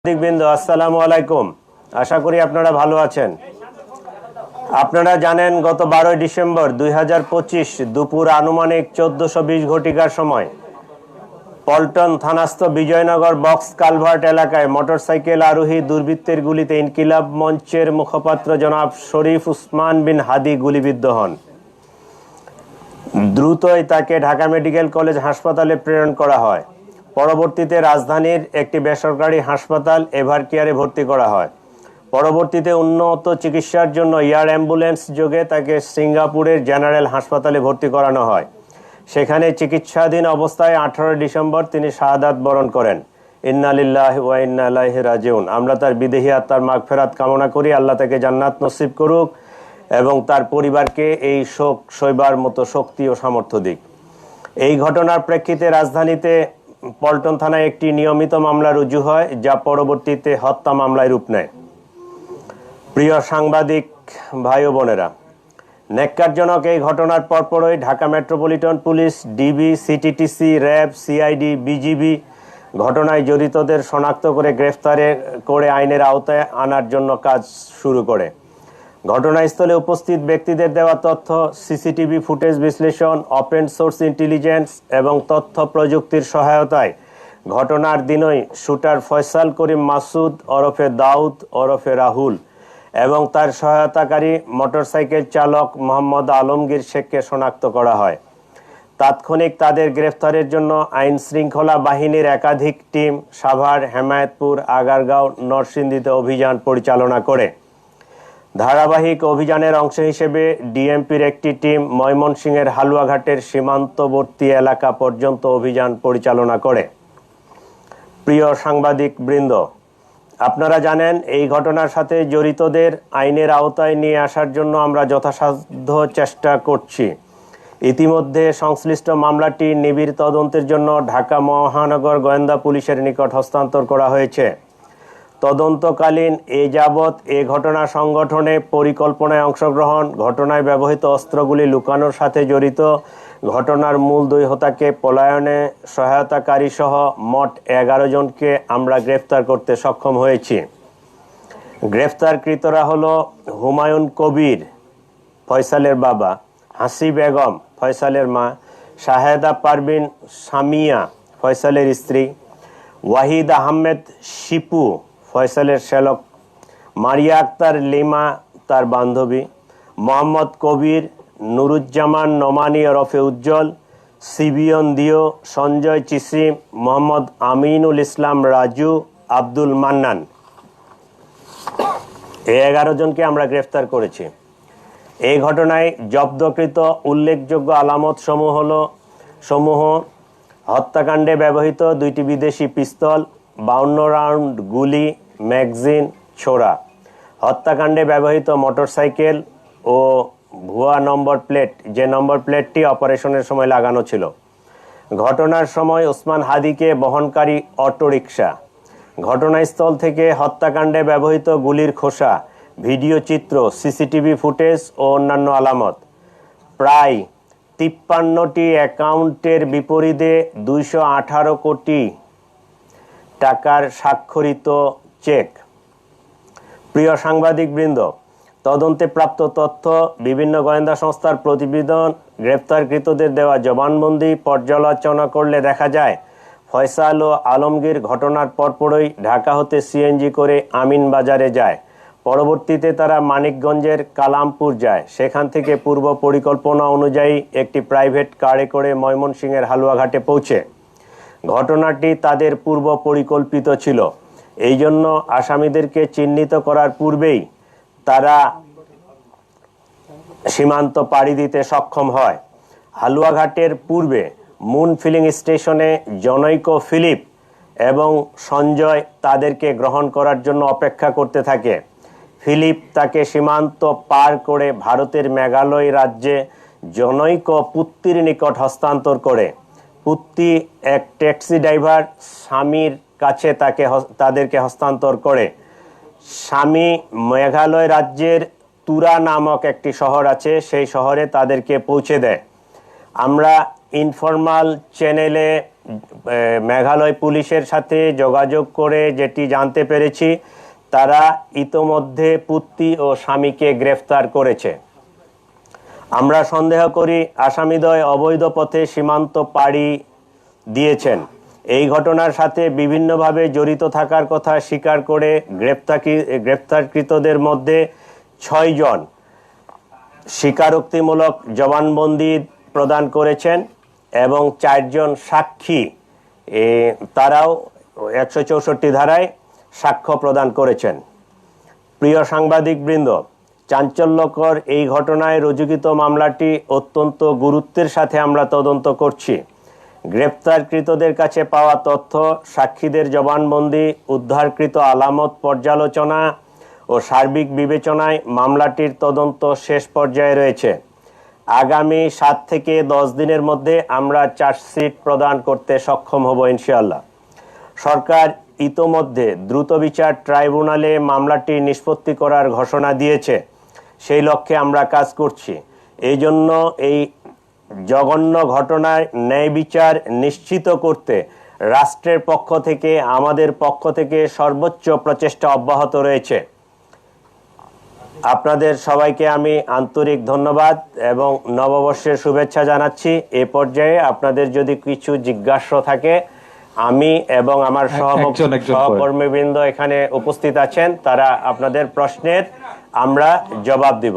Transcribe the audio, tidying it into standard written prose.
সাংবাদিকবৃন্দ, আসসালামু আলাইকুম। আশা করি আপনারা ভালো আছেন। আপনারা জানেন, গত 12 ডিসেম্বর 2025 দুপুর আনুমানিক 14:20 ঘটিকার সময় পল্টন থানাস্থ বিজয়নগর বক্স কালভার্ট এলাকায় মোটরসাইকেল আরোহী দুর্বৃত্তের গুলিতে ইনকিলাব মঞ্চের মুখপাত্র জনাব শরীফ উসমান বিন হাদি গুলিবিদ্ধ হন। দ্রুতই তাকে ঢাকা মেডিকেল কলেজ হাসপাতালে প্রেরণ করা হয়। পরবর্তীতে রাজধানীর একটি বেসরকারি হাসপাতাল এভার কেয়ারে ভর্তি করা হয়। পরবর্তীতে উন্নত চিকিৎসার জন্য এয়ার অ্যাম্বুলেন্স যোগে তাকে সিঙ্গাপুরের জেনারেল হাসপাতালে ভর্তি করানো হয়। সেখানে চিকিৎসাধীন অবস্থায় 18 ডিসেম্বর তিনি শাহাদাত বরণ করেন। ইন্না লিল্লাহি ওয়া ইন্না ইলাইহি রাজিউন। আমরা তার বিদেহী আত্মার মাগফিরাত কামনা করি। আল্লাহ তাকে জান্নাত নসিব করুক এবং তার পরিবারকে এই শোক সইবার মতো শক্তি ও সামর্থ্য দিক। এই ঘটনার প্রেক্ষিতে রাজধানীতে পল্টন থানায় একটি নিয়মিত মামলা রুজু হয়, যা পরবর্তীতে হত্যা মামলায় রূপ নেয়। প্রিয় সাংবাদিক ভাই ও বোনেরা, ন্যাক্কারজনক এই ঘটনার পরপরই Dhaka metropolitan police, DB, CTTC, RAB, CID, BGB ঘটনায় জড়িতদের শনাক্ত করে গ্রেফতার করে আইনের আওতায় আনার জন্য কাজ শুরু করে। ঘটনাস্থলে উপস্থিত ব্যক্তিদের দেওয়া তথ্য, সিসিটিভি ফুটেজ বিশ্লেষণ, ওপেন সোর্স ইন্টেলিজেন্স এবং তথ্য প্রযুক্তির সহায়তায় ঘটনার দিনই শুটার ফয়সাল করিম মাসুদ ওরফে দাউদ ওরফে রাহুল এবং তার সহায়তাকারী মোটরসাইকেল চালক মোহাম্মদ আলমগীর শেখকে শনাক্ত করা হয়। তাৎক্ষণিক তাদের গ্রেফতারের জন্য আইন শৃঙ্খলা বাহিনীর একাধিক টিম সাভার, হেমায়েতপুর, আগারগাঁও, নরসিংদীতে অভিযান পরিচালনা করে। ধারাবাহিক অভিযানের অংশ হিসেবে ডিএমপির একটি টিম ময়মনসিংহের হালুয়াঘাটের সীমান্তবর্তী এলাকা পর্যন্ত অভিযান পরিচালনা করে। প্রিয় সাংবাদিক বৃন্দ, আপনারা জানেন, এই ঘটনার সাথে জড়িতদের আইনের আওতায় নিয়ে আসার জন্য আমরা যথাসাধ্য চেষ্টা করছি। ইতিমধ্যে সংশ্লিষ্ট মামলাটি নিবিড় তদন্তের জন্য ঢাকা মহানগর গোয়েন্দা পুলিশের নিকট হস্তান্তর করা হয়েছে। তদন্তকালীন এ যাবৎ এ ঘটনা সংগঠনে পরিকল্পনায় অংশগ্রহণ, ঘটনায় ব্যবহৃত অস্ত্রগুলি লুকানোর সাথে জড়িত, ঘটনার মূল দুই হোতাকে পলায়নে সহায়তাকারী সহ মোট 11 জনকে আমরা গ্রেফতার করতে সক্ষম হয়েছি। গ্রেফতারকৃতরা হলো হুমায়ুন কবির, ফয়সালের বাবা; হাসি বেগম, ফয়সালের মা; শাহেদা পারভিন সামিয়া, ফয়সালের স্ত্রী; ওয়াহিদ আহমেদ শিপু, ফয়সালের শ্যালক; মারিয়া আক্তার লিমা, তার বান্ধবী; মোহাম্মদ কবির, নুরুজ্জামান নোমানি ওরফে উজ্জ্বল, সিবিয়ন দিও, সঞ্জয় চিসিম, মোহাম্মদ আমিনুল ইসলাম রাজু, আব্দুল মান্নান। এই 11 জনকে আমরা গ্রেফতার করেছি। এই ঘটনায় জব্দকৃত উল্লেখযোগ্য আলামত সমূহ: হত্যাকাণ্ডে ব্যবহৃত 2টি বিদেশি পিস্তল, 52 রাউন্ড গুলি, ম্যাগজিন, ছোরা; হত্যাকাণ্ডে ব্যবহৃত মোটরসাইকেল ও ভুয়া নম্বর প্লেট, যে নম্বর প্লেটটি অপারেশনের সময় লাগানো ছিল; ঘটনার সময় ওসমান হাদিকে বহনকারী অটোরিকশা; ঘটনাস্থল থেকে হত্যাকাণ্ডে ব্যবহৃত গুলির খোসা, ভিডিও চিত্র, সিসিটিভি ফুটেজ ও অন্যান্য আলামত; প্রায় 53টি অ্যাকাউন্টের বিপরীতে 218 কোটি টাকার স্বাক্ষরিত চেক। প্রিয় সাংবাদিকবৃন্দ, তদন্তে প্রাপ্ত তথ্য, বিভিন্ন গোয়েন্দা সংস্থার প্রতিবেদন, গ্রেপ্তারকৃতদের দেওয়া জবানবন্দি পর্যালোচনা করলে দেখা যায়, ফয়সাল ও আলমগীর ঘটনার পরপরই ঢাকা হতে সিএনজি করে আমিনবাজারে যায়। পরবর্তীতে তারা মানিকগঞ্জের কালামপুর যায়। সেখান থেকে পূর্ব পরিকল্পনা অনুযায়ী একটি প্রাইভেট কারে করে ময়মনসিংহের হালুয়াঘাটে পৌঁছে। ঘটনাটি তাদের পূর্ব পরিকল্পিত ছিল। এই জন্য আসামিদেরকে চিহ্নিত করার পূর্বেই তারা সীমান্ত পাড়ি দিতে সক্ষম হয়। হালুয়াঘাটের পূর্বে মুন ফিলিং স্টেশনে জনৈক ফিলিপ এবং সঞ্জয় তাদেরকে গ্রহণ করার জন্য অপেক্ষা করতে থাকে। ফিলিপ তাকে সীমান্ত পার করে ভারতের মেঘালয় রাজ্যে জনৈক পুত্তির নিকট হস্তান্তর করে। পুত্তি এক ট্যাক্সি ড্রাইভার স্বামীর কাছে তাদেরকে হস্তান্তর করে। স্বামী মেঘালয় রাজ্যের তুরা নামক একটি শহর আছে, সেই শহরে তাদেরকে পৌঁছে দেয়। আমরা ইনফরমাল চ্যানেলে মেঘালয় পুলিশের সাথে যোগাযোগ করে যেটি জানতে পেরেছি, তারা ইতোমধ্যে পুত্তি ও স্বামীকে গ্রেফতার করেছে। আমরা সন্দেহ করি আসামিদ্বয় অবৈধ পথে সীমান্ত পাড়ি দিয়েছেন। এই ঘটনার সাথে বিভিন্নভাবে জড়িত থাকার কথা স্বীকার করে গ্রেপ্তারকৃতদের মধ্যে 6 জন স্বীকারোক্তিমূলক জবানবন্দি প্রদান করেছেন এবং 4 জন সাক্ষী তারাও 164 ধারায় সাক্ষ্য প্রদান করেছেন। প্রিয় সাংবাদিকবৃন্দ, চাঞ্চল্যকর এই ঘটনায় রুজুকৃত মামলাটি অত্যন্ত গুরুত্বের সাথে আমরা তদন্ত করছি। গ্রেপ্তারকৃতদের কাছে পাওয়া তথ্য, সাক্ষীদের জবানবন্দি, উদ্ধারকৃত আলামত পর্যালোচনা ও সার্বিক বিবেচনায় মামলাটির তদন্ত শেষ পর্যায়ে রয়েছে। আগামী 7 থেকে 10 দিনের মধ্যে আমরা চার্জশিট প্রদান করতে সক্ষম হব ইনশাআল্লাহ। সরকার ইতোমধ্যে দ্রুত বিচার ট্রাইব্যুনালে মামলাটি নিষ্পত্তি করার ঘোষণা দিয়েছে। সেই লক্ষ্যে আমরা কাজ করছি। এই জন্য এই জঘন্য ঘটনার ন্যায় বিচার নিশ্চিত করতে রাষ্ট্রের পক্ষ থেকে, আমাদের পক্ষ থেকে সর্বোচ্চ প্রচেষ্টা অব্যাহত রয়েছে। আপনাদের সবাইকে আমি আন্তরিক ধন্যবাদ এবং নববর্ষের শুভেচ্ছা জানাচ্ছি। এ পর্যায়ে আপনাদের যদি কিছু জিজ্ঞাসা থাকে, আমি এবং আমার সহকর্মীবৃন্দ এখানে উপস্থিত আছেন, তারা আপনাদের প্রশ্নের আমরা জবাব দিব।